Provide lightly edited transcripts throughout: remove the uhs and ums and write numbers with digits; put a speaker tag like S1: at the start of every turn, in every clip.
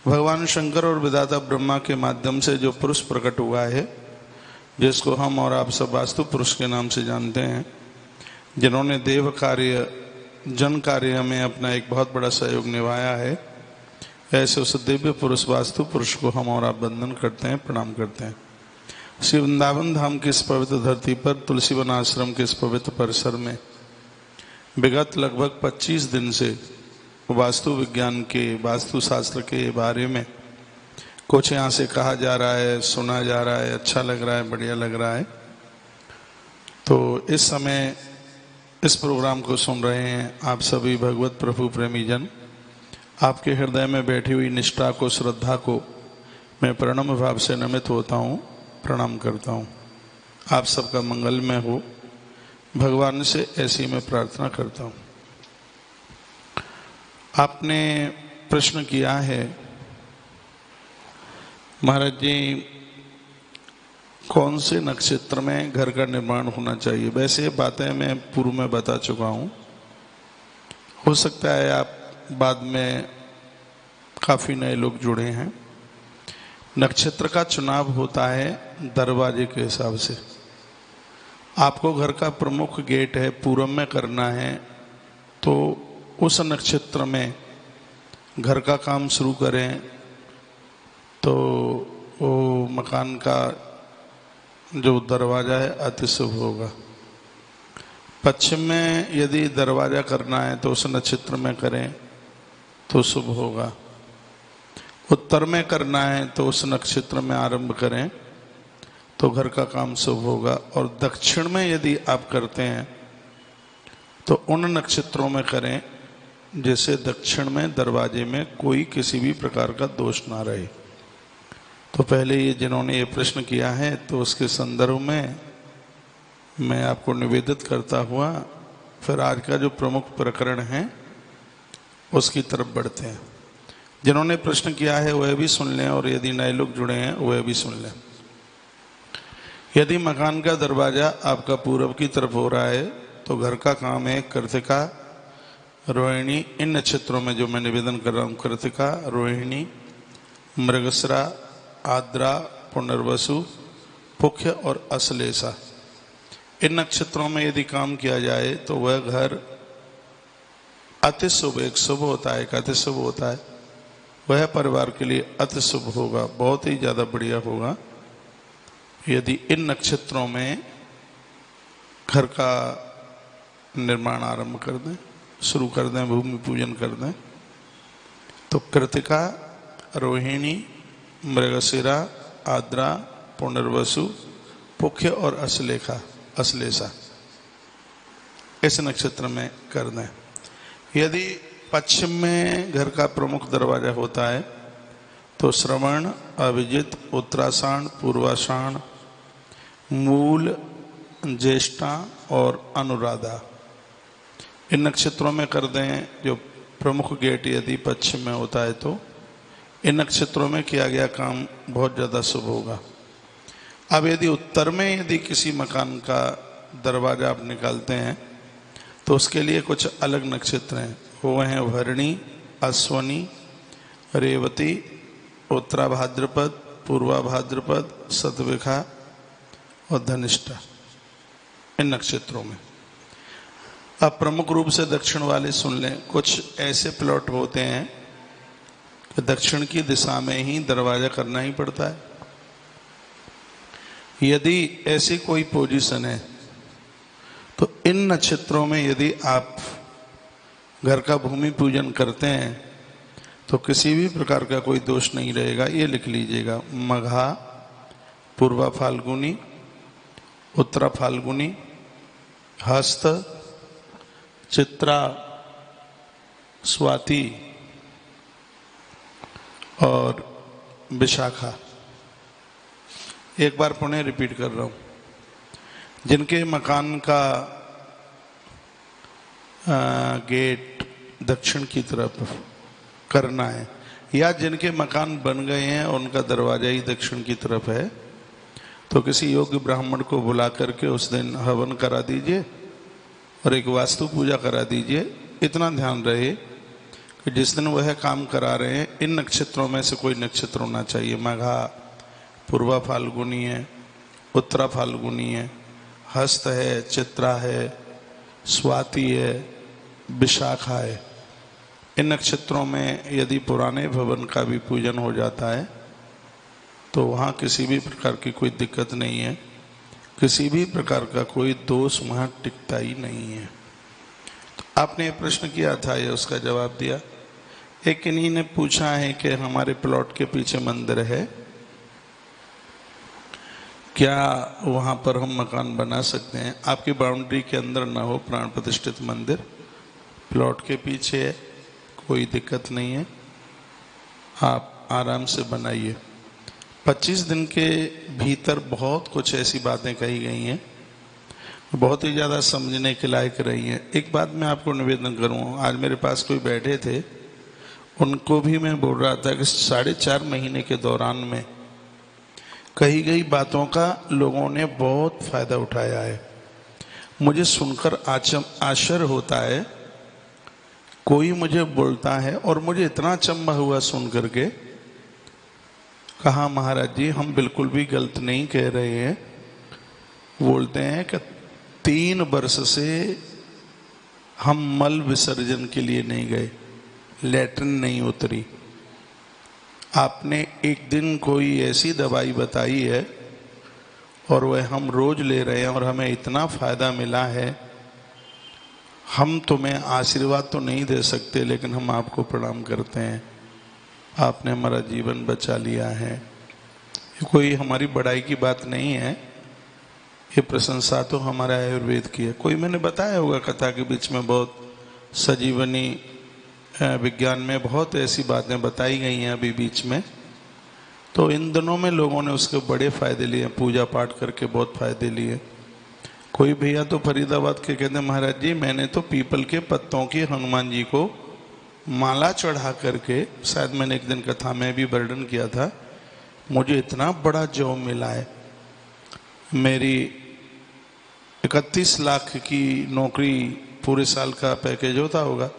S1: भगवान शंकर और विधाता ब्रह्मा के माध्यम से जो पुरुष प्रकट हुआ है, जिसको हम और आप सब वास्तु पुरुष के नाम से जानते हैं, जिन्होंने देव कार्य जन कार्य में अपना एक बहुत बड़ा सहयोग निभाया है, ऐसे उस दिव्य पुरुष वास्तु पुरुष को हम और आप वंदन करते हैं, प्रणाम करते हैं। श्री वृंदावन धाम की इस पवित्र धरती पर तुलसी वन आश्रम के इस पवित्र परिसर में विगत लगभग 25 दिन से वास्तु विज्ञान के, वास्तु शास्त्र के बारे में कुछ यहाँ से कहा जा रहा है, सुना जा रहा है, अच्छा लग रहा है, बढ़िया लग रहा है। तो इस समय इस प्रोग्राम को सुन रहे हैं आप सभी भगवत प्रभु प्रेमी जन। आपके हृदय में बैठी हुई निष्ठा को, श्रद्धा को मैं प्रणम भाव से नमित होता हूँ, प्रणाम करता हूँ। आप सबका मंगलमय हो, भगवान से ऐसी मैं प्रार्थना करता हूँ। आपने प्रश्न किया है, महाराज जी कौन से नक्षत्र में घर का निर्माण होना चाहिए। वैसे बातें मैं पूर्व में बता चुका हूँ, हो सकता है आप बाद में काफ़ी नए लोग जुड़े हैं। नक्षत्र का चुनाव होता है दरवाजे के हिसाब से। आपको घर का प्रमुख गेट है पूर्व में करना है, तो उस नक्षत्र में घर का काम शुरू करें तो वो मकान का जो दरवाज़ा है अति शुभ होगा। पश्चिम में यदि दरवाज़ा करना है तो उस नक्षत्र में करें तो शुभ होगा। उत्तर में करना है तो उस नक्षत्र में आरंभ करें तो घर का काम शुभ होगा। और दक्षिण में यदि आप करते हैं तो उन नक्षत्रों में करें जैसे दक्षिण में दरवाजे में कोई किसी भी प्रकार का दोष ना रहे। तो पहले ये जिन्होंने ये प्रश्न किया है, तो उसके संदर्भ में मैं आपको निवेदित करता हुआ फिर आज का जो प्रमुख प्रकरण है उसकी तरफ बढ़ते हैं। जिन्होंने प्रश्न किया है वह भी सुन लें, और यदि नए लोग जुड़े हैं वह भी सुन लें। यदि मकान का दरवाज़ा आपका पूर्व की तरफ हो रहा है तो घर का काम है कृतिका, रोहिणी, इन नक्षत्रों में जो मैं निवेदन कर रहा हूँ, कृतिका, रोहिणी, मृगशिरा, आद्रा, पुनर्वसु, पुख्य और अश्लेषा, इन नक्षत्रों में यदि काम किया जाए तो वह घर अति शुभ, एक शुभ होता है, एक अति शुभ होता है, वह परिवार के लिए अति शुभ होगा, बहुत ही ज़्यादा बढ़िया होगा यदि इन नक्षत्रों में घर का निर्माण आरंभ कर दें, शुरू कर दें, भूमि पूजन कर दें। तो कृतिका, रोहिणी, मृगशिरा, आद्रा, पुनर्वसु, पुख्य और अश्लेषा इस नक्षत्र में कर दें। यदि पश्चिम में घर का प्रमुख दरवाजा होता है तो श्रवण, अभिजित, उत्तराषाढ़, पूर्वाषाढ़, मूल, ज्येष्ठा और अनुराधा इन नक्षत्रों में कर दें। जो प्रमुख गेट यदि पश्चिम में होता है तो इन नक्षत्रों में किया गया काम बहुत ज़्यादा शुभ होगा। अब यदि उत्तर में यदि किसी मकान का दरवाज़ा आप निकालते हैं तो उसके लिए कुछ अलग नक्षत्र हैं, वो हैं भरणी, अश्वनी, रेवती, उत्तरा भाद्रपद, पूर्वा भाद्रपद, शतभिखा और धनिष्ठा, इन नक्षत्रों में। अब प्रमुख रूप से दक्षिण वाले सुन लें। कुछ ऐसे प्लॉट होते हैं कि दक्षिण की दिशा में ही दरवाजा करना ही पड़ता है। यदि ऐसी कोई पोजीशन है तो इन नक्षत्रों में यदि आप घर का भूमि पूजन करते हैं तो किसी भी प्रकार का कोई दोष नहीं रहेगा। ये लिख लीजिएगा, मघा, पूर्वा फाल्गुनी, उत्तरा फाल्गुनी, हस्त, चित्रा, स्वाति और विशाखा। एक बार पुनः रिपीट कर रहा हूँ। जिनके मकान का गेट दक्षिण की तरफ करना है, या जिनके मकान बन गए हैं उनका दरवाजा ही दक्षिण की तरफ है, तो किसी योग्य ब्राह्मण को बुला करके उस दिन हवन करा दीजिए और एक वास्तु पूजा करा दीजिए। इतना ध्यान रहे कि जिस दिन वह काम करा रहे हैं इन नक्षत्रों में से कोई नक्षत्र होना चाहिए। मघा पूर्वा फाल्गुनी है, उत्तरा फाल्गुनी है, हस्त है, चित्रा है, स्वाति है, विशाखा है। इन नक्षत्रों में यदि पुराने भवन का भी पूजन हो जाता है तो वहाँ किसी भी प्रकार की कोई दिक्कत नहीं है, किसी भी प्रकार का कोई दोष वहाँ टिकता ही नहीं है। तो आपने ये प्रश्न किया था, ये उसका जवाब दिया। एक इन्हीं ने पूछा है कि हमारे प्लॉट के पीछे मंदिर है, क्या वहाँ पर हम मकान बना सकते हैं? आपकी बाउंड्री के अंदर ना हो प्राण प्रतिष्ठित मंदिर, प्लॉट के पीछे है, कोई दिक्कत नहीं है, आप आराम से बनाइए। 25 दिन के भीतर बहुत कुछ ऐसी बातें कही गई हैं, बहुत ही ज़्यादा समझने के लायक रही हैं। एक बात मैं आपको निवेदन करूँ, आज मेरे पास कोई बैठे थे, उनको भी मैं बोल रहा था कि 4.5 महीने के दौरान में कही गई बातों का लोगों ने बहुत फायदा उठाया है। मुझे सुनकर आश्चर्य होता है, कोई मुझे बोलता है और मुझे इतना अचंभा हुआ सुन करके, कहा महाराज जी हम बिल्कुल भी गलत नहीं कह रहे हैं। बोलते हैं कि 3 वर्ष से हम मल विसर्जन के लिए नहीं गए, लैट्रिन नहीं उतरी। आपने एक दिन कोई ऐसी दवाई बताई है और वह हम रोज ले रहे हैं और हमें इतना फायदा मिला है। हम तुम्हें आशीर्वाद तो नहीं दे सकते, लेकिन हम आपको प्रणाम करते हैं, आपने हमारा जीवन बचा लिया है। ये कोई हमारी बड़ाई की बात नहीं है, ये प्रशंसा तो हमारे आयुर्वेद की है। कोई मैंने बताया होगा कथा के बीच में, बहुत सजीवनी विज्ञान में बहुत ऐसी बातें बताई गई हैं अभी बीच में, तो इन दिनों में लोगों ने उसके बड़े फायदे लिए, पूजा पाठ करके बहुत फायदे लिए। कोई भैया तो फरीदाबाद के कहते महाराज जी मैंने तो पीपल के पत्तों की हनुमान जी को माला चढ़ा करके, शायद मैंने एक दिन कथा में भी वर्णन किया था, मुझे इतना बड़ा जॉब मिला है। मेरी 31 लाख की नौकरी पूरे साल का पैकेज होता होगा,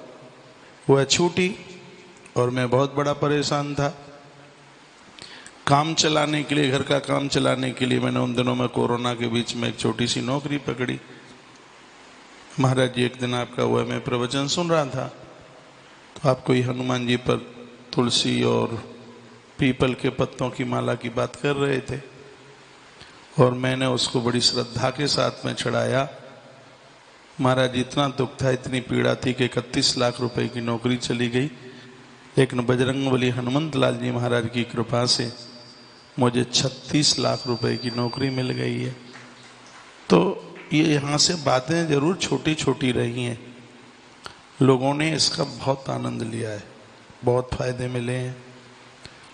S1: वह छूटी और मैं बहुत बड़ा परेशान था। काम चलाने के लिए, घर का काम चलाने के लिए मैंने उन दिनों में कोरोना के बीच में एक छोटी सी नौकरी पकड़ी। महाराज जी एक दिन आपका हुआ, मैं प्रवचन सुन रहा था, तो आप कोई हनुमान जी पर तुलसी और पीपल के पत्तों की माला की बात कर रहे थे और मैंने उसको बड़ी श्रद्धा के साथ में चढ़ाया। महाराज जी इतना दुख था, इतनी पीड़ा थी कि 31 लाख रुपए की नौकरी चली गई, लेकिन बजरंगबली हनुमंत लाल जी महाराज की कृपा से मुझे 36 लाख रुपए की नौकरी मिल गई है। तो ये यहाँ से बातें जरूर छोटी छोटी रही हैं, लोगों ने इसका बहुत आनंद लिया है, बहुत फायदे मिले हैं।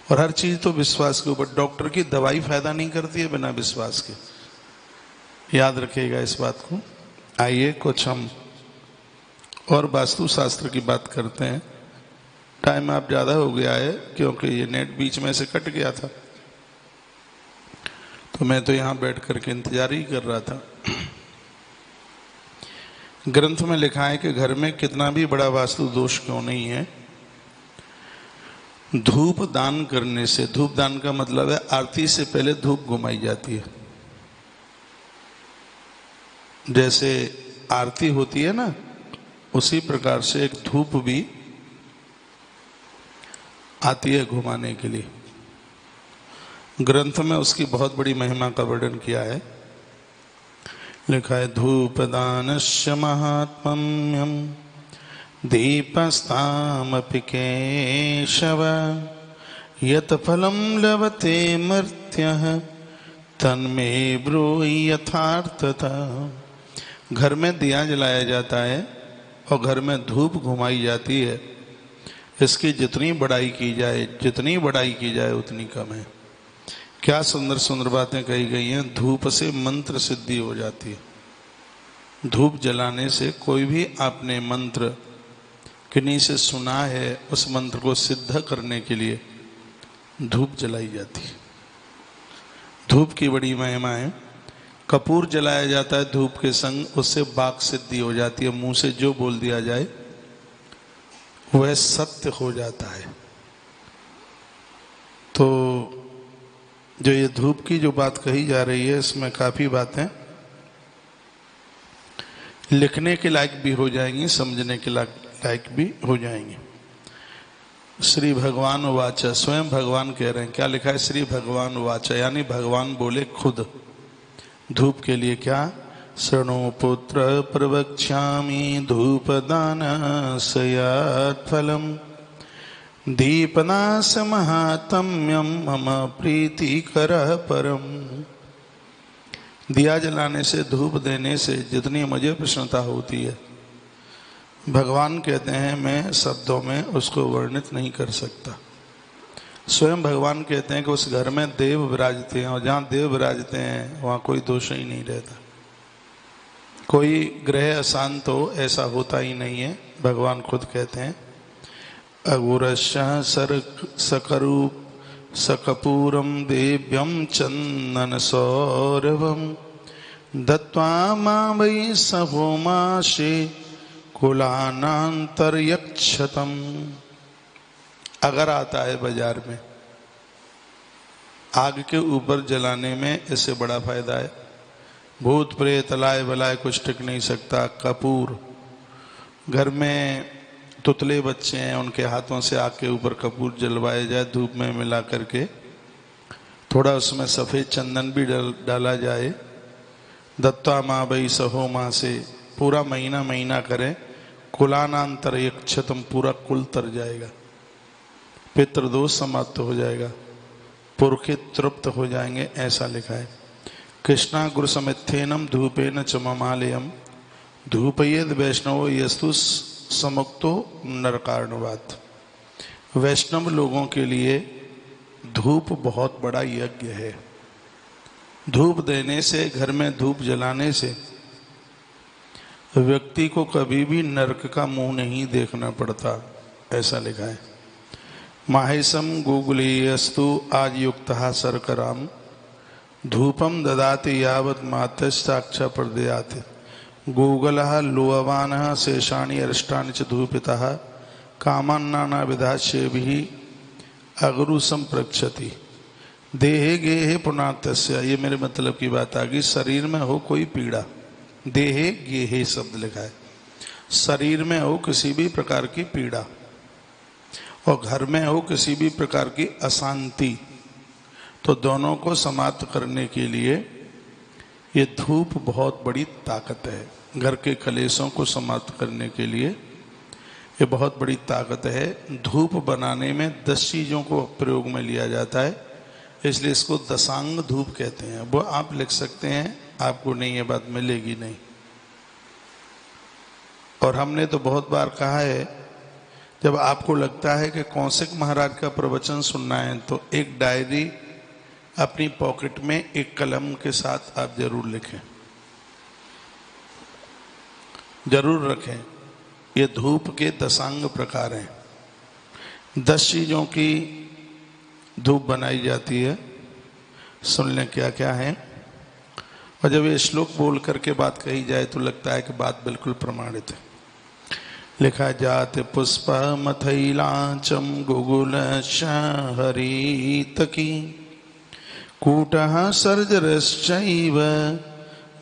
S1: और हर चीज तो विश्वास के ऊपर, डॉक्टर की दवाई फायदा नहीं करती है बिना विश्वास के, याद रखिएगा इस बात को। आइए कुछ हम और वास्तु शास्त्र की बात करते हैं। टाइम आप ज़्यादा हो गया है क्योंकि ये नेट बीच में से कट गया था, तो मैं तो यहाँ बैठ करके इंतजार ही कर रहा था। ग्रंथ में लिखा है कि घर में कितना भी बड़ा वास्तु दोष क्यों नहीं है, धूप दान करने से, धूप दान का मतलब है आरती से पहले धूप घुमाई जाती है। जैसे आरती होती है ना, उसी प्रकार से एक धूप भी आती है घुमाने के लिए। ग्रंथ में उसकी बहुत बड़ी महिमा का वर्णन किया है। लिखा है धूप दानस्य महात्म्यम दीपस्तामपि केशव यत फलम लभते मर्त्यः तन्मे ब्रूहि यथार्थता। घर में दिया जलाया जाता है और घर में धूप घुमाई जाती है, इसकी जितनी बड़ाई की जाए, जितनी बड़ाई की जाए उतनी कम है। क्या सुंदर सुंदर बातें कही गई हैं। धूप से मंत्र सिद्धि हो जाती है। धूप जलाने से कोई भी आपने मंत्र किन्हीं से सुना है, उस मंत्र को सिद्ध करने के लिए धूप जलाई जाती है। धूप की बड़ी महिमा है। कपूर जलाया जाता है धूप के संग, उससे वाक सिद्धि हो जाती है। मुंह से जो बोल दिया जाए वह सत्य हो जाता है। तो जो ये धूप की जो बात कही जा रही है, इसमें काफी बातें लिखने के लायक भी हो जाएंगी, समझने के लायक भी हो जाएंगी। श्री भगवान वाचा, स्वयं भगवान कह रहे हैं। क्या लिखा है? श्री भगवान वाचा, यानी भगवान बोले खुद धूप के लिए। क्या? शृणु पुत्र प्रवक्ष्यामि धूपदान सयात् फलम दीपनाश महात्म्यम मम प्रीतिकर परम। दिया जलाने से, धूप देने से जितनी मुझे प्रसन्नता होती है, भगवान कहते हैं मैं शब्दों में उसको वर्णित नहीं कर सकता। स्वयं भगवान कहते हैं कि उस घर में देव विराजते हैं, और जहाँ देव विराजते हैं वहाँ कोई दोष ही नहीं रहता। कोई ग्रह अशांत हो ऐसा होता ही नहीं है। भगवान खुद कहते हैं अगुरश्य सकरूप सकपूरम देव्यम चंदन सौरभम दत्वा मां वै सहोमाशे कुलानांतर्यक्षतम। अगर आता है बाजार में, आग के ऊपर जलाने में इससे बड़ा फायदा है। भूत प्रेत लाए बलाए कुछ टिक नहीं सकता। कपूर, घर में तुतले बच्चे हैं, उनके हाथों से आग के ऊपर कपूर जलवाया जाए धूप में मिला करके, थोड़ा उसमें सफ़ेद चंदन भी डाला जाए। दत्ता माँ बई सहो माँ से पूरा महीना करें, कुलानांतर यक्षतम, पूरा कुल तर जाएगा, पितृदोष समाप्त हो जाएगा, पुरखे तृप्त हो जाएंगे, ऐसा लिखा है। कृष्णा गुरु समिथेनम धूपेन च ममालयम धूपयेद वैष्णव यस्तु समुक्तो नरकार्णवात। वैष्णव लोगों के लिए धूप बहुत बड़ा यज्ञ है। धूप देने से, घर में धूप जलाने से व्यक्ति को कभी भी नरक का मुंह नहीं देखना पड़ता, ऐसा लिखा है। माहेशम गुगुलीयस्तु आज युक्तः शर्कराम धूपम ददाति यावत मातश्चाक्षा प्रदयाति गूगलः लोअवानः शेषाणि अरिष्टानि च धूपितः कामान्नाना विधास्यभिः अगरु संप्रक्षति देहे गेहे पुनातस्य। ये मेरे मतलब की बात आ गई। शरीर में हो कोई पीड़ा, देहे गेहे शब्द लिखा है, शरीर में हो किसी भी प्रकार की पीड़ा, और घर में हो किसी भी प्रकार की अशांति, तो दोनों को समाप्त करने के लिए ये धूप बहुत बड़ी ताकत है। घर के कलेशों को समाप्त करने के लिए ये बहुत बड़ी ताकत है। धूप बनाने में 10 चीज़ों को प्रयोग में लिया जाता है, इसलिए इसको दशांग धूप कहते हैं। वो आप लिख सकते हैं, आपको नहीं ये बात मिलेगी नहीं। और हमने तो बहुत बार कहा है, जब आपको लगता है कि कौशिक महाराज का प्रवचन सुनना है, तो एक डायरी अपनी पॉकेट में एक कलम के साथ आप जरूर लिखें, जरूर रखें। ये धूप के दशांग प्रकार हैं। 10 चीज़ों की धूप बनाई जाती है। सुन लें क्या क्या है। और जब ये श्लोक बोल करके बात कही जाए तो लगता है कि बात बिल्कुल प्रमाणित है। लिखा जात पुष्प मथैलाचम गुगुल हरितकी कूटः सर्जरश्चैव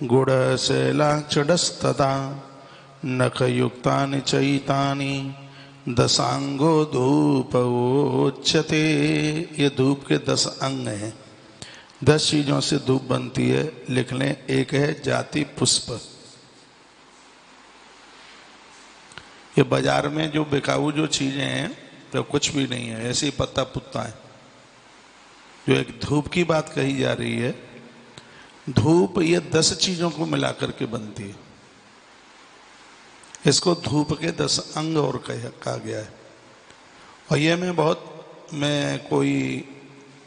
S1: गुडशैलाचडस्तदा नखयुक्तानि चैतानि दशांगो धूपोच्यते। ये धूप के 10 अंग हैं। 10 चीज़ों से धूप बनती है। लिख लें। एक है जाति पुष्प। ये बाजार में जो बिकाऊ जो चीज़ें हैं तो कुछ भी नहीं है, ऐसे ही पत्ता पुत्ता है। जो एक धूप की बात कही जा रही है, धूप ये 10 चीज़ों को मिलाकर के बनती है। इसको धूप के 10 अंग और कहा गया है। और ये मैं कोई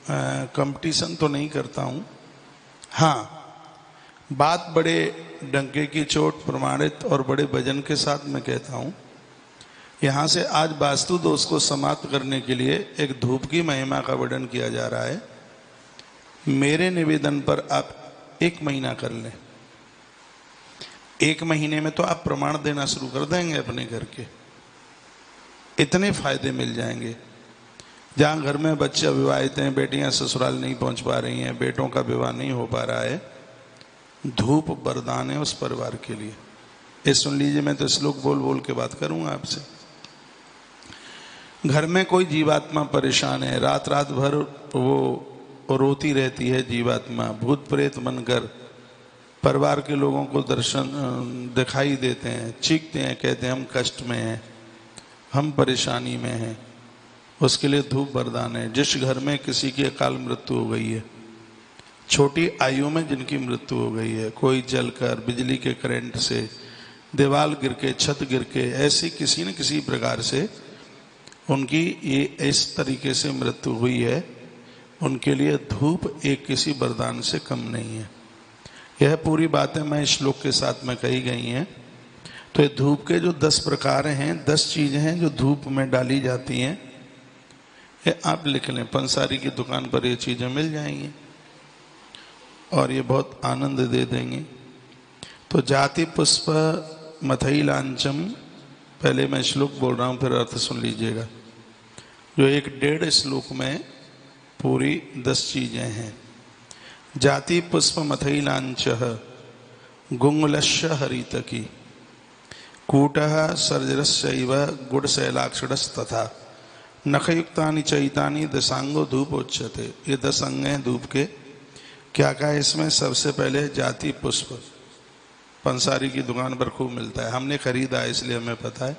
S1: कंपटीशन तो नहीं करता हूँ। हाँ, बात बड़े डंके की चोट प्रमाणित और बड़े वजन के साथ मैं कहता हूँ। यहाँ से आज वास्तु दोष को समाप्त करने के लिए एक धूप की महिमा का वर्णन किया जा रहा है। मेरे निवेदन पर आप 1 महीना कर लें। 1 महीने में तो आप प्रमाण देना शुरू कर देंगे अपने घर के। इतने फायदे मिल जाएंगे। जहाँ घर में बच्चे अविवाहित हैं, बेटियां ससुराल नहीं पहुंच पा रही हैं, बेटों का विवाह नहीं हो पा रहा है, धूप वरदान है उस परिवार के लिए। ये सुन लीजिए, मैं तो श्लोक बोल बोल के बात करूंगा आपसे। घर में कोई जीवात्मा परेशान है, रात रात भर वो रोती रहती है जीवात्मा, भूत प्रेत बनकर परिवार के लोगों को दर्शन दिखाई देते हैं, चीखते हैं, कहते हैं हम कष्ट में हैं, हम परेशानी में हैं, उसके लिए धूप वरदान है। जिस घर में किसी की अकाल मृत्यु हो गई है, छोटी आयु में जिनकी मृत्यु हो गई है, कोई जलकर, बिजली के करंट से, दीवार गिर के, छत गिर के, ऐसी किसी न किसी प्रकार से उनकी ये इस तरीके से मृत्यु हुई है, उनके लिए धूप एक किसी वरदान से कम नहीं है। यह पूरी बातें मैं श्लोक के साथ में कही गई हैं। तो ये धूप के जो 10 प्रकार हैं, 10 चीजें हैं जो धूप में डाली जाती हैं, ये आप लिख लें, पंसारी की दुकान पर ये चीजें मिल जाएंगी और ये बहुत आनंद दे देंगे। तो जाति पुष्प मथई लांचम, पहले मैं श्लोक बोल रहा हूं, फिर अर्थ सुन लीजिएगा, जो 1.5 श्लोक में पूरी 10 चीजें हैं। जाति पुष्प मथई लांच गुंगलश्य हरितकी कूटः सर्जरस्यैव गुडशैलाक्षरस्तथा नखयुक्तानि चैतानि दशांगो धूप उच्यते। ये 10 अंग हैं धूप के। क्या क्या है इसमें? सबसे पहले जाति पुष्प, पंसारी की दुकान पर खूब मिलता है, हमने खरीदा है इसलिए हमें पता है,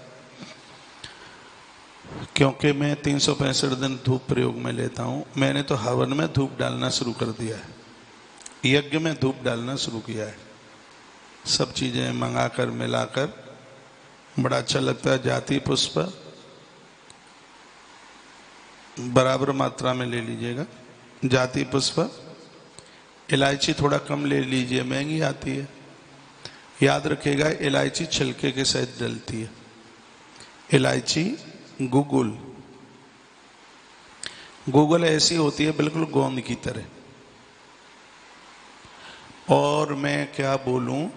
S1: क्योंकि मैं 365 दिन धूप प्रयोग में लेता हूं। मैंने तो हवन में धूप डालना शुरू कर दिया है, यज्ञ में धूप डालना शुरू किया है, सब चीजें मंगाकर मिलाकर, बड़ा अच्छा लगता है। जाति पुष्प बराबर मात्रा में ले लीजिएगा। जाति पुष्प, इलायची थोड़ा कम ले लीजिए, महंगी आती है। याद रखिएगा, इलायची छिलके के सहित डलती है। इलायची गूगल ऐसी होती है बिल्कुल गोंद की तरह। और मैं क्या बोलूं,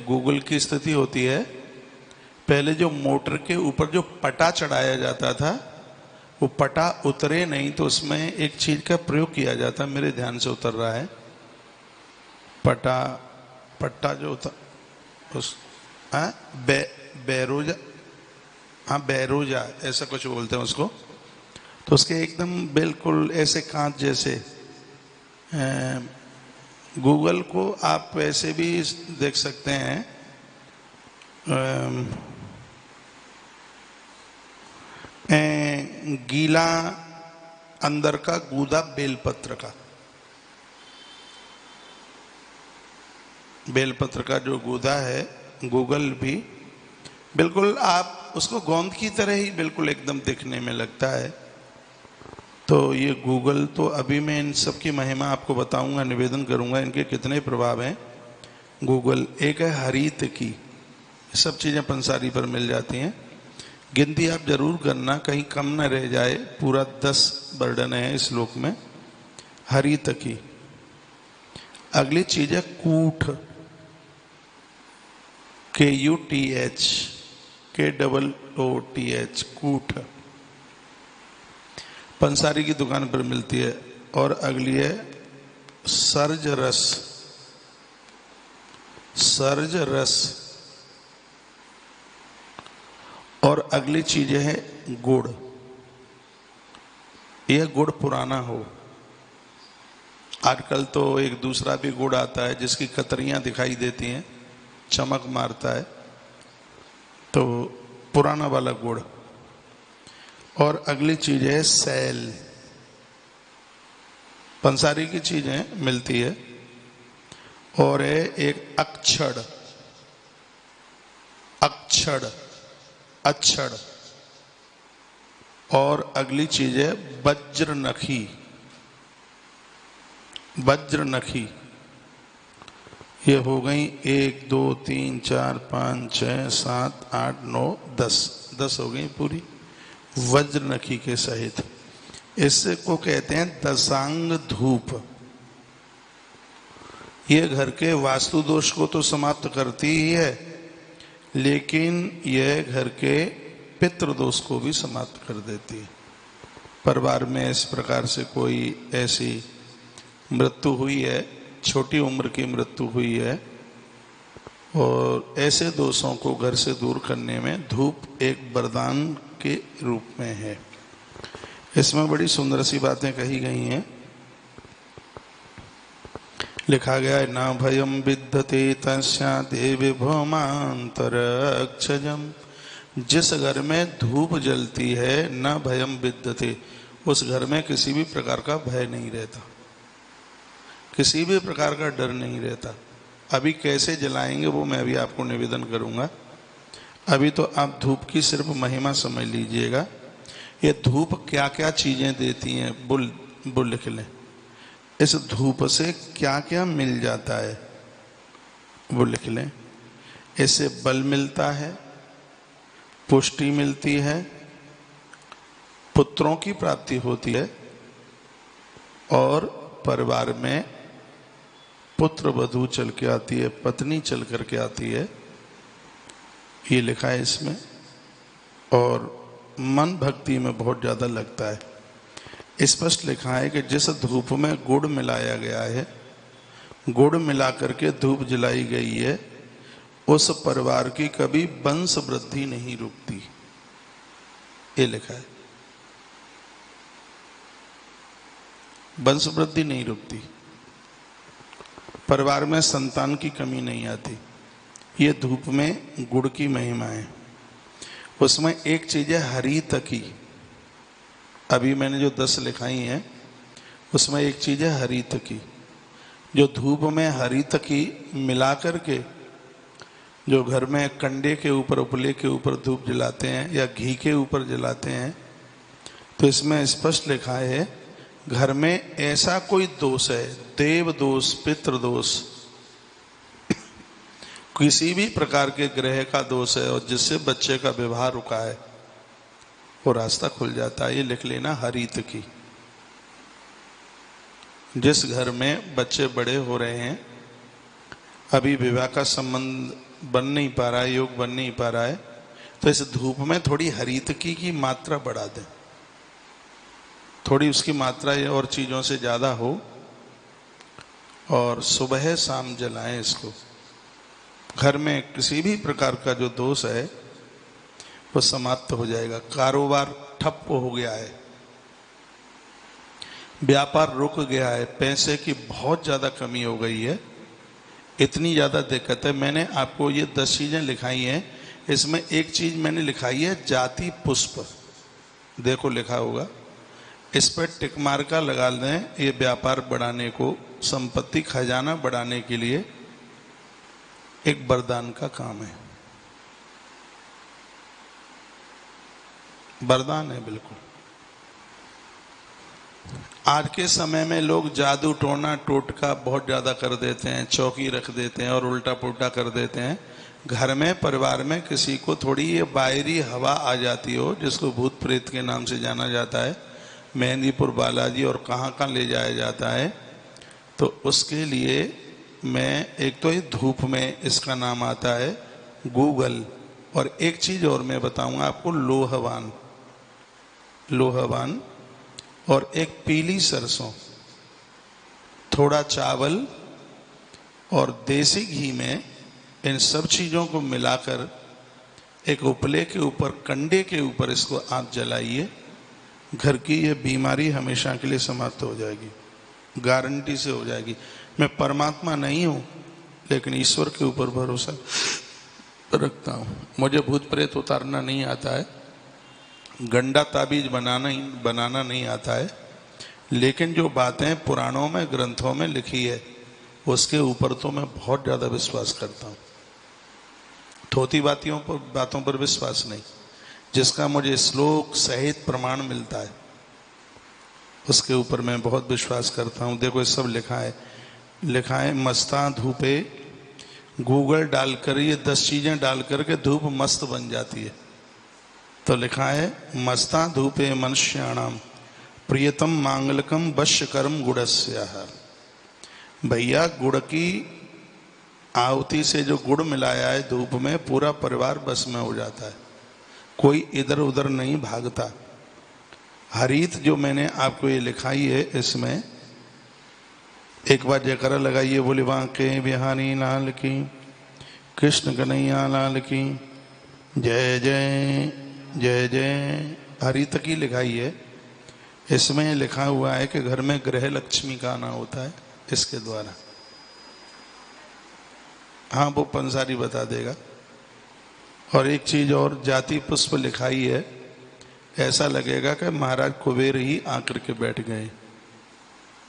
S1: गूगल की स्थिति होती है, पहले जो मोटर के ऊपर जो पटा चढ़ाया जाता था, वो पटा उतरे नहीं तो उसमें एक चीज का प्रयोग किया जाता, मेरे ध्यान से उतर रहा है, पट्टा जो उतर उस बैरोजा, हाँ बैरोजा ऐसा कुछ बोलते हैं उसको। तो उसके एकदम बिल्कुल ऐसे कांच जैसे, गूगल को आप वैसे भी देख सकते हैं, गीला अंदर का गूदा बेलपत्र का, बेलपत्र का जो गूदा है, गूगल भी बिल्कुल आप उसको गोंद की तरह ही बिल्कुल एकदम दिखने में लगता है। तो ये गूगल, तो अभी मैं इन सब की महिमा आपको बताऊंगा, निवेदन करूंगा इनके कितने प्रभाव हैं। गूगल एक है हरित की, सब चीज़ें पंसारी पर मिल जाती हैं। गिनती आप जरूर करना, कहीं कम न रह जाए, पूरा 10 वर्णन है इस श्लोक में। हरित की। अगली चीज है कूठ, KUTH, KOOTH, कूठ, पंसारी की दुकान पर मिलती है। और अगली है सर्ज रस, सर्ज रस। और अगली चीज है गुड़। यह गुड़ पुराना हो, आजकल तो एक दूसरा भी गुड़ आता है जिसकी कतरियां दिखाई देती हैं, चमक मारता है, तो पुराना वाला गुड़। और अगली चीज है सैल, पंसारी की चीजें मिलती है। और है एक अक्षड़, अक्षड़, अक्षड़। और अगली चीज है वज्र नखी, वज्र नखी। ये हो गई 1 2 3 4 5 6 7 8 9 10, 10 हो गई पूरी वज्र नखी के सहित। इससे को कहते हैं दशांग धूप। ये घर के वास्तु दोष को तो समाप्त करती ही है, लेकिन यह घर के पितृदोष को भी समाप्त कर देती है। परिवार में इस प्रकार से कोई ऐसी मृत्यु हुई है, छोटी उम्र की मृत्यु हुई है, और ऐसे दोषों को घर से दूर करने में धूप एक वरदान के रूप में है। इसमें बड़ी सुंदर सी बातें कही गई हैं। लिखा गया है, ना भयम विद्यते तस्या देवी भौमांतरक्षजम। जिस घर में धूप जलती है, न भयम विद्यते, उस घर में किसी भी प्रकार का भय नहीं रहता, किसी भी प्रकार का डर नहीं रहता। अभी कैसे जलाएंगे वो मैं अभी आपको निवेदन करूंगा। अभी तो आप धूप की सिर्फ महिमा समझ लीजिएगा। ये धूप क्या क्या चीजें देती हैं वो लिख लें। इस धूप से क्या क्या मिल जाता है वो लिख लें। इससे बल मिलता है, पुष्टि मिलती है, पुत्रों की प्राप्ति होती है, और परिवार में पुत्र वधू चल के आती है, पत्नी चल करके आती है, ये लिखा है इसमें। और मन भक्ति में बहुत ज़्यादा लगता है। स्पष्ट लिखा है कि जिस धूप में गुड़ मिलाया गया है, गुड़ मिला करके धूप जलाई गई है, उस परिवार की कभी वंश वृद्धि नहीं रुकती, ये लिखा है। वंश वृद्धि नहीं रुकती, परिवार में संतान की कमी नहीं आती। ये धूप में गुड़ की महिमा है। उसमें एक चीज है हरित की। अभी मैंने जो 10 लिखाई हैं उसमें एक चीज है हरित की। जो धूप में हरित की मिला करके जो घर में कंडे के ऊपर, उपले के ऊपर धूप जलाते हैं या घी के ऊपर जलाते हैं, तो इसमें स्पष्ट लिखा है घर में ऐसा कोई दोष है, देव दोष, पितृ दोष, किसी भी प्रकार के ग्रह का दोष है, और जिससे बच्चे का विवाह रुका है, वो रास्ता खुल जाता है। ये लिख लेना हरित की। जिस घर में बच्चे बड़े हो रहे हैं, अभी विवाह का संबंध बन नहीं पा रहा है, योग बन नहीं पा रहा है, तो इस धूप में थोड़ी हरित की मात्रा बढ़ा दें, थोड़ी उसकी मात्रा और चीज़ों से ज़्यादा हो, और सुबह शाम जलाएं इसको। घर में किसी भी प्रकार का जो दोष है वो समाप्त हो जाएगा। कारोबार ठप हो गया है, व्यापार रुक गया है, पैसे की बहुत ज़्यादा कमी हो गई है, इतनी ज़्यादा दिक्कत है। मैंने आपको ये 10 चीज़ें लिखाई हैं, इसमें एक चीज़ मैंने लिखाई है जाति पुष्प, देखो लिखा होगा, इस पर टिक मार का लगा दें। ये व्यापार बढ़ाने को, संपत्ति खजाना बढ़ाने के लिए एक वरदान का काम है, वरदान है बिल्कुल। आज के समय में लोग जादू टोना टोटका बहुत ज़्यादा कर देते हैं, चौकी रख देते हैं और उल्टा पुल्टा कर देते हैं। घर में, परिवार में किसी को थोड़ी ये बाहरी हवा आ जाती हो, जिसको भूत प्रेत के नाम से जाना जाता है, मेहंदीपुर बालाजी और कहाँ ले जाया जाता है, तो उसके लिए मैं एक तो ये धूप में इसका नाम आता है गूगल, और एक चीज़ और मैं बताऊंगा आपको, लोहवान, लोहवान, और एक पीली सरसों, थोड़ा चावल और देसी घी में इन सब चीज़ों को मिलाकर एक उपले के ऊपर, कंडे के ऊपर इसको आप जलाइए। घर की ये बीमारी हमेशा के लिए समाप्त हो जाएगी, गारंटी से हो जाएगी। मैं परमात्मा नहीं हूँ, लेकिन ईश्वर के ऊपर भरोसा रखता हूँ। मुझे भूत प्रेत उतारना नहीं आता है, गंडा ताबीज बनाना नहीं आता है, लेकिन जो बातें पुराणों में, ग्रंथों में लिखी है, उसके ऊपर तो मैं बहुत ज़्यादा विश्वास करता हूँ। थोती बातों पर विश्वास नहीं। जिसका मुझे श्लोक सहित प्रमाण मिलता है, उसके ऊपर मैं बहुत विश्वास करता हूँ। देखो ये सब लिखा है मस्ता धूपे, गूगल डालकर ये 10 चीज़ें डाल करके धूप मस्त बन जाती है। तो लिखा है मस्ता धूपे मनुष्याणाम प्रियतम मांगलकम वश्यकरम गुड़स्या। भैया गुड़ की आहुति से जो गुड़ मिलाया है धूप में, पूरा परिवार बस में हो जाता है, कोई इधर उधर नहीं भागता। हरित जो मैंने आपको ये लिखाई है, इसमें एक बार जयकारा लगाइए, बोले बांके बिहारी लाल की, कृष्ण कन्हैया लाल की, जय जय जय जय। हरित की लिखाई है, इसमें लिखा हुआ है कि घर में गृह लक्ष्मी का आना होता है इसके द्वारा। हाँ, वो पंसारी बता देगा। और एक चीज और, जाति पुष्प लिखाई है, ऐसा लगेगा कि महाराज कुबेर ही आकर के बैठ गए।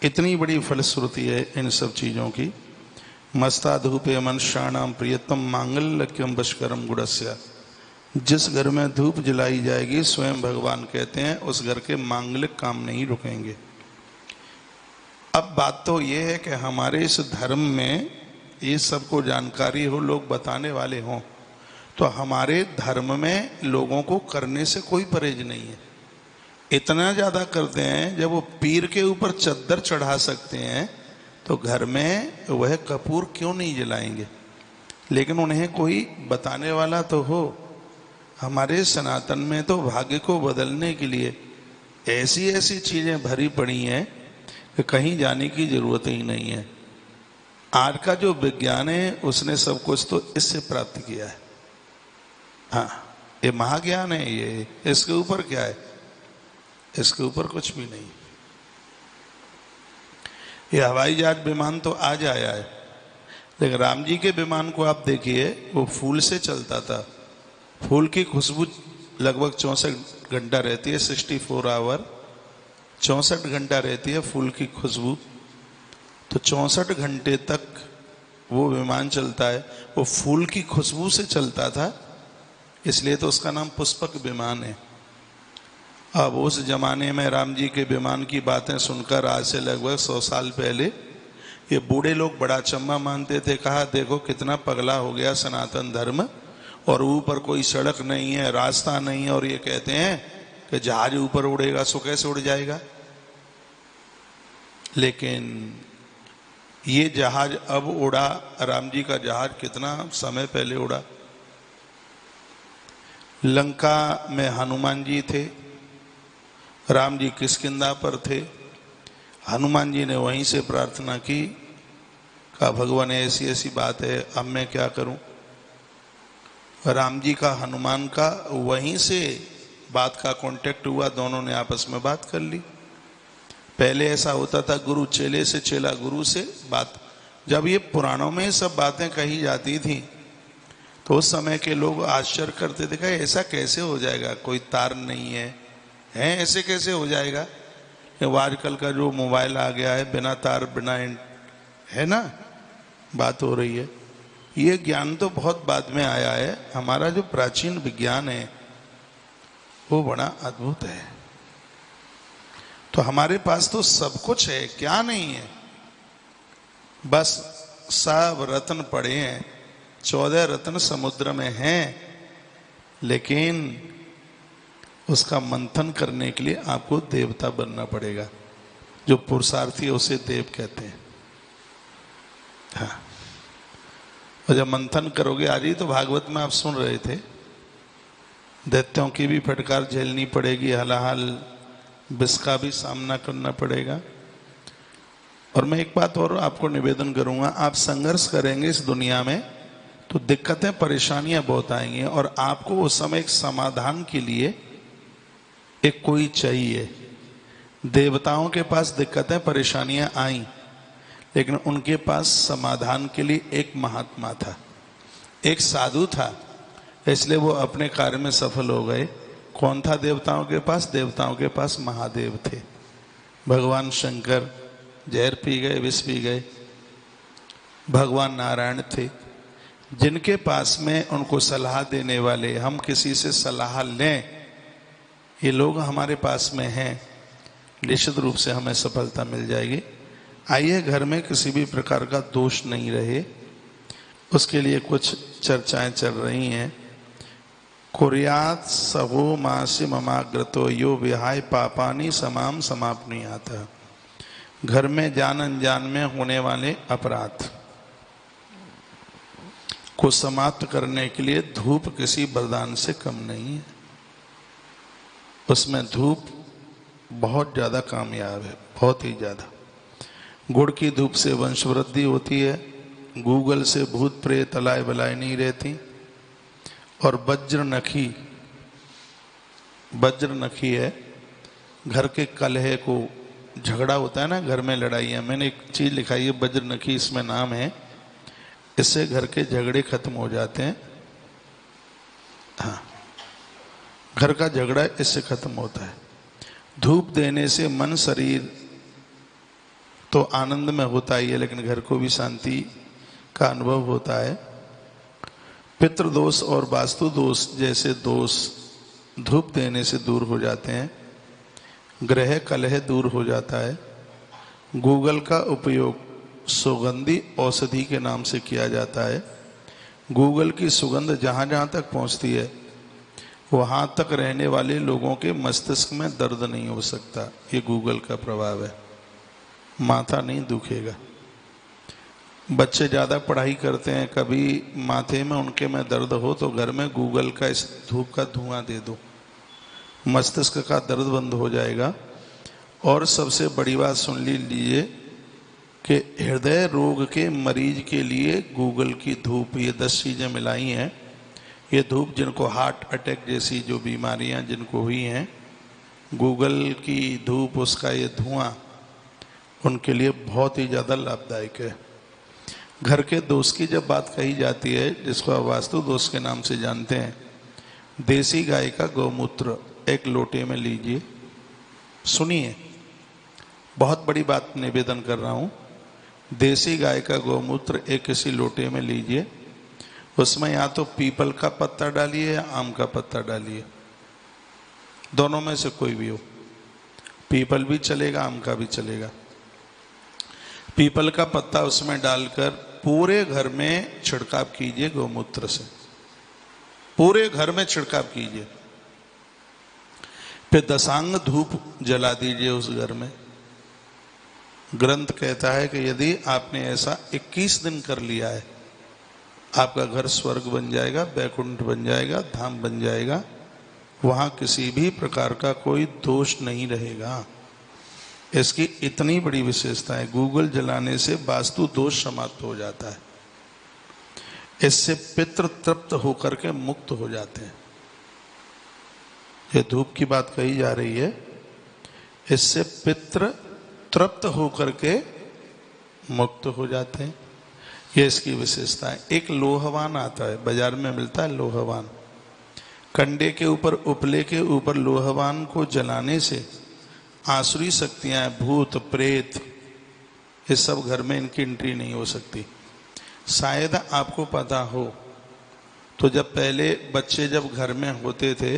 S1: इतनी बड़ी फलश्रुति है इन सब चीजों की। मस्ता धूपे मनुष्याणाम प्रियतम मांगल्यक्यम बशकरम गुड़स्य। जिस घर में धूप जलाई जाएगी, स्वयं भगवान कहते हैं उस घर के मांगलिक काम नहीं रुकेंगे। अब बात तो ये है कि हमारे इस धर्म में ये सबको जानकारी हो, लोग बताने वाले हों, तो हमारे धर्म में लोगों को करने से कोई परहेज नहीं है। इतना ज्यादा करते हैं, जब वो पीर के ऊपर चद्दर चढ़ा सकते हैं तो घर में वह कपूर क्यों नहीं जलाएंगे। लेकिन उन्हें कोई बताने वाला तो हो। हमारे सनातन में तो भाग्य को बदलने के लिए ऐसी ऐसी चीजें भरी पड़ी हैं कि कहीं जाने की जरूरत ही नहीं है। आज का जो विज्ञान है उसने सब कुछ तो इससे प्राप्त किया है। हाँ, ये महाज्ञान है, ये इसके ऊपर क्या है, इसके ऊपर कुछ भी नहीं। ये हवाई जहाज विमान तो आज आया है, लेकिन राम जी के विमान को आप देखिए, वो फूल से चलता था। फूल की खुशबू लगभग 64 घंटा रहती है, 64 आवर 64 घंटा रहती है फूल की खुशबू। तो 64 घंटे तक वो विमान चलता है, वो फूल की खुशबू से चलता था, इसलिए तो उसका नाम पुष्पक विमान है। अब उस जमाने में राम जी के विमान की बातें सुनकर आज से लगभग 100 साल पहले ये बूढ़े लोग बड़ा अचंभा मानते थे। कहा देखो कितना पगला हो गया सनातन धर्म, और ऊपर कोई सड़क नहीं है, रास्ता नहीं है, और ये कहते हैं कि जहाज ऊपर उड़ेगा, सो कैसे उड़ जाएगा। लेकिन ये जहाज अब उड़ा, राम जी का जहाज कितना समय पहले उड़ा। लंका में हनुमान जी थे, राम जी किष्किंधा पर थे। हनुमान जी ने वहीं से प्रार्थना की, कहा भगवान ऐसी ऐसी बात है, अब मैं क्या करूं। राम जी का हनुमान का वहीं से बात का कांटेक्ट हुआ, दोनों ने आपस में बात कर ली। पहले ऐसा होता था गुरु चेले से, चेला गुरु से बात। जब ये पुराणों में सब बातें कही जाती थी तो उस समय के लोग आश्चर्य करते थे, ऐसा कैसे हो जाएगा, कोई तार नहीं है, ऐसे कैसे हो जाएगा। वो आजकल का जो मोबाइल आ गया है, बिना तार बिना है ना बात हो रही है। ये ज्ञान तो बहुत बाद में आया है। हमारा जो प्राचीन विज्ञान है वो बड़ा अद्भुत है। तो हमारे पास तो सब कुछ है, क्या नहीं है, बस सब रत्न पड़े हैं, 14 रत्न समुद्र में हैं, लेकिन उसका मंथन करने के लिए आपको देवता बनना पड़ेगा। जो पुरुषार्थी है उसे देव कहते हैं। हाँ, और जब मंथन करोगे, आज ही तो भागवत में आप सुन रहे थे, दैत्यों की भी फटकार झेलनी पड़ेगी, हलाहल विष का भी सामना करना पड़ेगा। और मैं एक बात और आपको निवेदन करूंगा, आप संघर्ष करेंगे इस दुनिया में तो दिक्कतें परेशानियां बहुत आएंगी, और आपको उस समय एक समाधान के लिए एक कोई चाहिए। देवताओं के पास दिक्कतें परेशानियां आई, लेकिन उनके पास समाधान के लिए एक महात्मा था, एक साधु था, इसलिए वो अपने कार्य में सफल हो गए। कौन था देवताओं के पास? देवताओं के पास महादेव थे। भगवान शंकर जहर पी गए, विष पी गए। भगवान नारायण थे, जिनके पास में उनको सलाह देने वाले, हम किसी से सलाह लें, ये लोग हमारे पास में हैं, निश्चित रूप से हमें सफलता मिल जाएगी। आइए, घर में किसी भी प्रकार का दोष नहीं रहे, उसके लिए कुछ चर्चाएं चल रही हैं। कुर्यात सवो मासी ममाग्रतो यो विहाय पापानी समाम समापनीयात। घर में जान अनजान में होने वाले अपराध, को समाप्त करने के लिए धूप किसी वरदान से कम नहीं है। उसमें धूप बहुत ज़्यादा कामयाब है, बहुत ही ज़्यादा। गुड़ की धूप से वंश वृद्धि होती है, गूगल से भूत प्रेत अलाय बलाय नहीं रहती, और वज्र नखी है, घर के कलह को, झगड़ा होता है ना घर में, लड़ाइयाँ, मैंने एक चीज़ लिखाई है वज्र नखी, इसमें नाम है, इससे घर के झगड़े खत्म हो जाते हैं। हाँ, घर का झगड़ा इससे खत्म होता है। धूप देने से मन शरीर तो आनंद में होता ही है, लेकिन घर को भी शांति का अनुभव होता है। पितृदोष और वास्तु दोष जैसे दोष धूप देने से दूर हो जाते हैं। ग्रह कलह दूर हो जाता है। गूगल का उपयोग सुगंधी औषधि के नाम से किया जाता है। गूगल की सुगंध जहाँ जहाँ तक पहुँचती है वहाँ तक रहने वाले लोगों के मस्तिष्क में दर्द नहीं हो सकता। ये गूगल का प्रभाव है, माथा नहीं दुखेगा। बच्चे ज़्यादा पढ़ाई करते हैं, कभी माथे में उनके में दर्द हो तो घर में गूगल का इस धूप का धुआं दे दो, मस्तिष्क का दर्द बंद हो जाएगा। और सबसे बड़ी बात सुन लीजिए कि हृदय रोग के मरीज के लिए गूगल की धूप, ये 10 चीज़ें मिलाई हैं। ये धूप जिनको हार्ट अटैक जैसी जो बीमारियां जिनको हुई हैं, गूगल की धूप, उसका ये धुआं उनके लिए बहुत ही ज़्यादा लाभदायक है। घर के दोष की जब बात कही जाती है, जिसको आप वास्तु दोष के नाम से जानते हैं, देसी गाय का गौमूत्र एक लोटे में लीजिए। सुनिए, बहुत बड़ी बात निवेदन कर रहा हूँ। देसी गाय का गौमूत्र एक किसी लोटे में लीजिए। उसमें या तो पीपल का पत्ता डालिए या आम का पत्ता डालिए, दोनों में से कोई भी हो। पीपल भी चलेगा, आम का भी चलेगा। पीपल का पत्ता उसमें डालकर पूरे घर में छिड़काव कीजिए गौमूत्र से, पूरे घर में छिड़काव कीजिए। फिर दशांग धूप जला दीजिए उस घर में। ग्रंथ कहता है कि यदि आपने ऐसा 21 दिन कर लिया है, आपका घर स्वर्ग बन जाएगा, बैकुंठ बन जाएगा, धाम बन जाएगा। वहाँ किसी भी प्रकार का कोई दोष नहीं रहेगा। इसकी इतनी बड़ी विशेषता है। गूगल जलाने से वास्तु दोष समाप्त हो जाता है। इससे पितृ तृप्त होकर के मुक्त हो जाते हैं। ये धूप की बात कही जा रही है। इससे पितृ तृप्त होकर के मुक्त हो जाते हैं। ये इसकी विशेषता है। एक लोहवान आता है, बाजार में मिलता है लोहवान। कंडे के ऊपर, उपले के ऊपर लोहवान को जलाने से आसुरी शक्तियां, भूत प्रेत, ये सब घर में इनकी एंट्री नहीं हो सकती। शायद आपको पता हो तो जब पहले बच्चे जब घर में होते थे,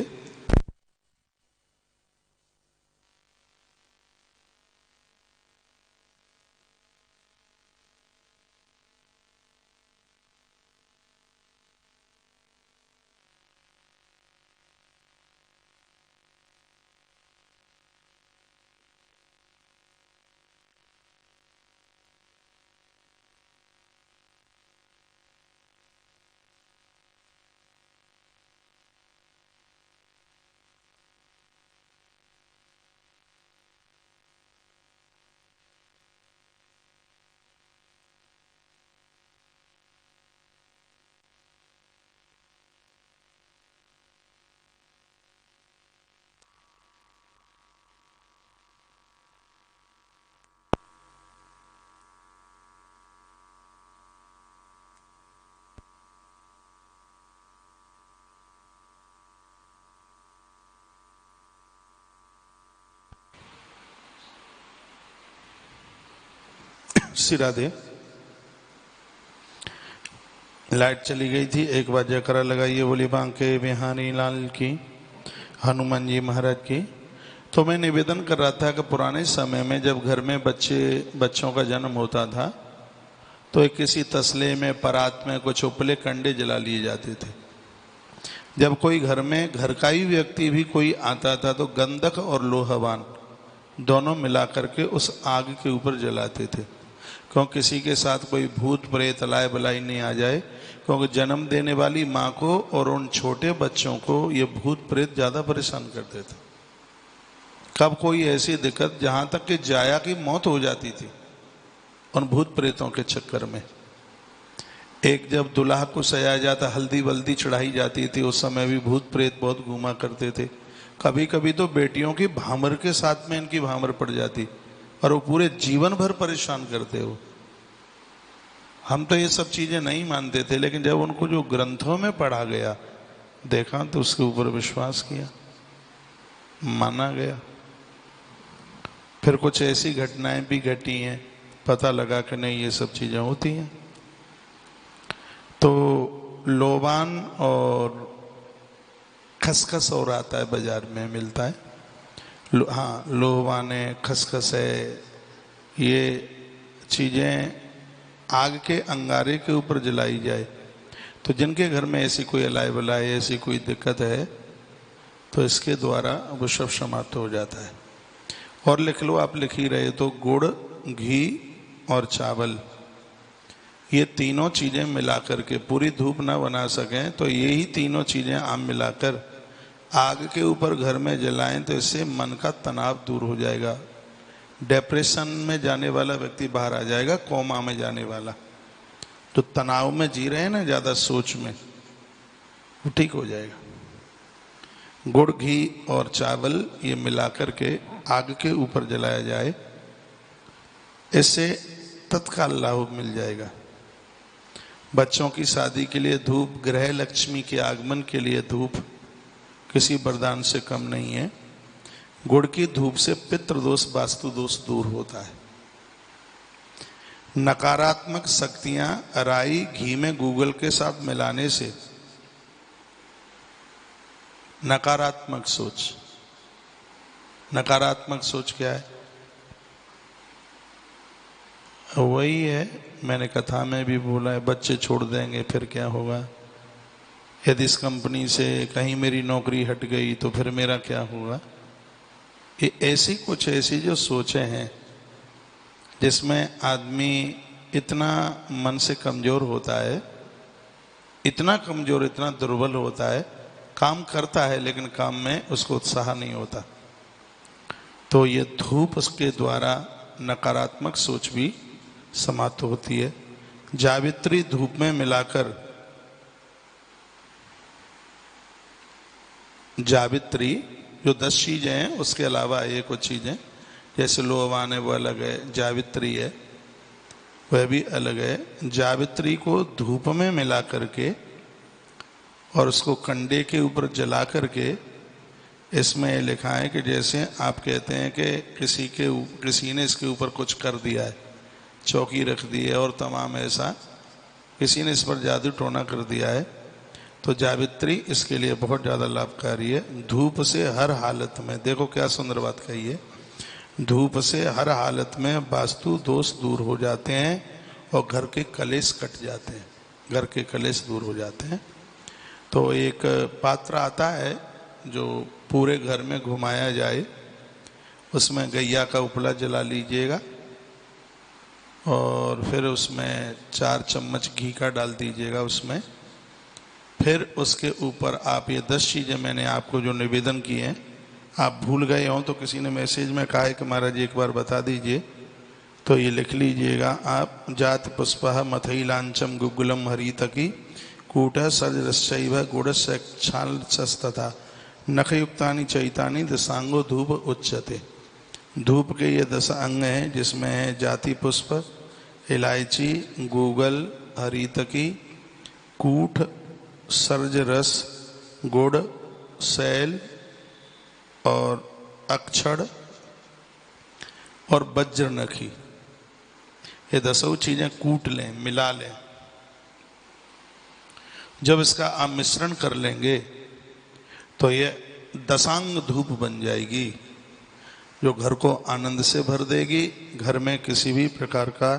S1: सिरा दे, लाइट चली गई थी। एक बार जयकारा लगाइए, बोली बांके बिहारी लाल की, हनुमान जी महाराज की। तो मैं निवेदन कर रहा था कि पुराने समय में जब घर में बच्चों का जन्म होता था तो एक किसी तसले में, परात में कुछ उपले कंडे जला लिए जाते थे। जब कोई घर में घर का ही व्यक्ति भी कोई आता था तो गंधक और लोहवान दोनों मिला करके उस आग के ऊपर जलाते थे, क्योंकि किसी के साथ कोई भूत प्रेत लाए बलाई नहीं आ जाए, क्योंकि जन्म देने वाली माँ को और उन छोटे बच्चों को ये भूत प्रेत ज़्यादा परेशान करते थे। कब कोई ऐसी दिक्कत जहाँ तक कि जाया की मौत हो जाती थी उन भूत प्रेतों के चक्कर में। एक जब दुल्हा को सजाया जाता, हल्दी वल्दी चढ़ाई जाती थी, उस समय भी भूत प्रेत बहुत घूमा करते थे। कभी कभी तो बेटियों की भामर के साथ में इनकी भामर पड़ जाती और वो पूरे जीवन भर परेशान करते हो। हम तो ये सब चीजें नहीं मानते थे, लेकिन जब उनको जो ग्रंथों में पढ़ा गया, देखा तो उसके ऊपर विश्वास किया, माना गया। फिर कुछ ऐसी घटनाएं भी घटी हैं, पता लगा कि नहीं ये सब चीजें होती हैं। तो लोबान और खसखस और आता है, बाजार में मिलता है। हाँ, लोबान है, खसखस है, ये चीजें आग के अंगारे के ऊपर जलाई जाए तो जिनके घर में ऐसी कोई अलाय बलाय, ऐसी कोई दिक्कत है, तो इसके द्वारा वो सब समाप्त हो जाता है। और लिख लो, आप लिख ही रहे तो गुड़, घी और चावल, ये तीनों चीजें मिलाकर के, पूरी धूप ना बना सकें तो यही तीनों चीजें आप मिलाकर आग के ऊपर घर में जलाएं तो इससे मन का तनाव दूर हो जाएगा। डिप्रेशन में जाने वाला व्यक्ति बाहर आ जाएगा, कोमा में जाने वाला, तो तनाव में जी रहे हैं ना ज्यादा सोच में, वो ठीक हो जाएगा। गुड़, घी और चावल ये मिलाकर के आग के ऊपर जलाया जाए, इससे तत्काल लाभ मिल जाएगा। बच्चों की शादी के लिए धूप, गृह लक्ष्मी के आगमन के लिए धूप किसी वरदान से कम नहीं है। गुड़ की धूप से पितृ दोष, वास्तु दोष दूर होता है। नकारात्मक शक्तियां राई घी में गूगल के साथ मिलाने से, नकारात्मक सोच, नकारात्मक सोच क्या है? वही है, मैंने कथा में भी बोला है, बच्चे छोड़ देंगे फिर क्या होगा, यदि इस कंपनी से कहीं मेरी नौकरी हट गई तो फिर मेरा क्या होगा। ये ऐसी कुछ ऐसी जो सोचें हैं जिसमें आदमी इतना मन से कमजोर होता है, इतना कमजोर, इतना दुर्बल होता है, काम करता है लेकिन काम में उसको उत्साह नहीं होता। तो ये धूप उसके द्वारा नकारात्मक सोच भी समाप्त होती है। जावित्री धूप में मिलाकर, जावित्री जो 10 चीजें हैं उसके अलावा ये कुछ चीजें, जैसे लोबान है वो अलग है, जावित्री है वह भी अलग है। जावित्री को धूप में मिला करके और उसको कंडे के ऊपर जला करके, इसमें लिखा है कि जैसे आप कहते हैं कि किसी ने इसके ऊपर कुछ कर दिया है, चौकी रख दी है और तमाम ऐसा किसी ने इस पर जादू टोना कर दिया है, तो जावित्री इसके लिए बहुत ज़्यादा लाभकारी है। धूप से हर हालत में, देखो क्या सुंदर बात कही है, धूप से हर हालत में वास्तु दोष दूर हो जाते हैं और घर के कलेश कट जाते हैं, घर के कलेश दूर हो जाते हैं। तो एक पात्र आता है जो पूरे घर में घुमाया जाए, उसमें गैया का उपला जला लीजिएगा और फिर उसमें 4 चम्मच घी का डाल दीजिएगा उसमें। फिर उसके ऊपर आप ये 10 चीज़ें मैंने आपको जो निवेदन किए हैं, आप भूल गए हों तो किसी ने मैसेज में कहा है कि महाराज एक बार बता दीजिए, तो ये लिख लीजिएगा आप। जात पुष्पः मथई लांचम गुग्गुलम हरितकी कूटः सर्जरश्चैव गुडश्चालस्तथा नखयुक्तानि चैतानि दशांगो धूप उच्यते। धूप के ये 10 अंग हैं जिसमें है जाति पुष्प, इलायची, गूगल, हरितकी, कूट, सर्ज रस, गुड़, सैल और अक्षड़ और वज्र नखी। ये 10 चीजें कूट लें, मिला लें। जब इसका आप मिश्रण कर लेंगे तो ये दशांग धूप बन जाएगी, जो घर को आनंद से भर देगी, घर में किसी भी प्रकार का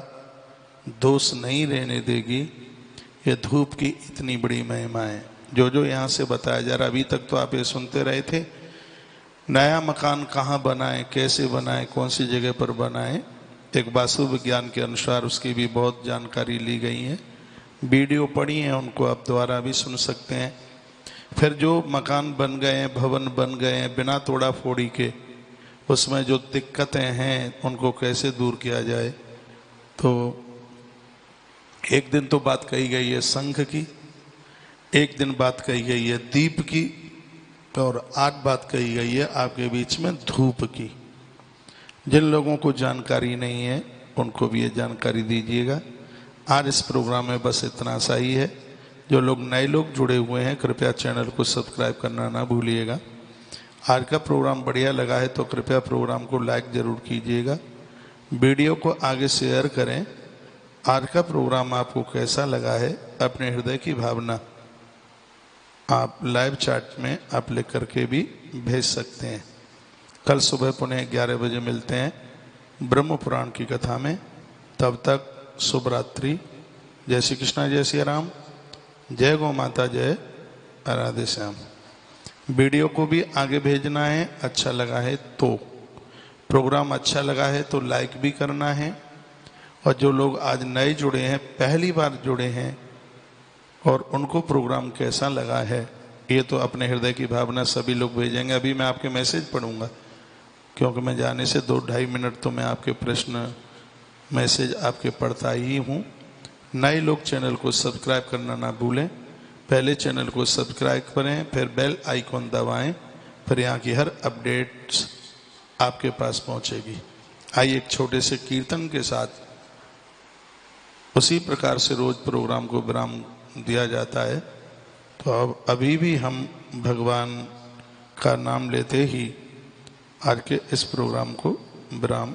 S1: दोष नहीं रहने देगी। ये धूप की इतनी बड़ी महिमा है। जो जो यहाँ से बताया जा रहा, अभी तक तो आप ये सुनते रहे थे, नया मकान कहाँ बनाएं, कैसे बनाएं, कौन सी जगह पर बनाएं, एक वास्तु विज्ञान के अनुसार उसकी भी बहुत जानकारी ली गई है। वीडियो पढ़ी है, उनको आप दोबारा भी सुन सकते हैं। फिर जो मकान बन गए हैं, भवन बन गए हैं बिना तोड़ा फोड़ी के, उसमें जो दिक्कतें हैं उनको कैसे दूर किया जाए। तो एक दिन तो बात कही गई है शंख की, एक दिन बात कही गई है दीप की, और आज बात कही गई है आपके बीच में धूप की। जिन लोगों को जानकारी नहीं है उनको भी ये जानकारी दीजिएगा। आज इस प्रोग्राम में बस इतना सा ही है। जो लोग नए लोग जुड़े हुए हैं कृपया चैनल को सब्सक्राइब करना ना भूलिएगा। आज का प्रोग्राम बढ़िया लगा है तो कृपया प्रोग्राम को लाइक ज़रूर कीजिएगा, वीडियो को आगे शेयर करें। आज का प्रोग्राम आपको कैसा लगा है अपने हृदय की भावना आप लाइव चैट में आप लिख करके भी भेज सकते हैं। कल सुबह पुनः 11 बजे मिलते हैं ब्रह्म पुराण की कथा में। तब तक शुभ रात्रि। जय श्री कृष्णा, जय श्री राम, जय गौ माता, जय राधे श्याम। वीडियो को भी आगे भेजना है, अच्छा लगा है तो, प्रोग्राम अच्छा लगा है तो लाइक भी करना है। और जो लोग आज नए जुड़े हैं, पहली बार जुड़े हैं, और उनको प्रोग्राम कैसा लगा है ये तो अपने हृदय की भावना सभी लोग भेजेंगे। अभी मैं आपके मैसेज पढ़ूंगा क्योंकि मैं जाने से 2-2.5 मिनट तो मैं आपके प्रश्न मैसेज आपके पढ़ता ही हूँ। नए लोग चैनल को सब्सक्राइब करना ना भूलें। पहले चैनल को सब्सक्राइब करें, फिर बेल आइकॉन दबाएं, फिर यहाँ की हर अपडेट्स आपके पास पहुँचेगी। आइए एक छोटे से कीर्तन के साथ, उसी प्रकार से रोज प्रोग्राम को विराम दिया जाता है। तो अब अभी भी हम भगवान का नाम लेते ही आज के इस प्रोग्राम को विराम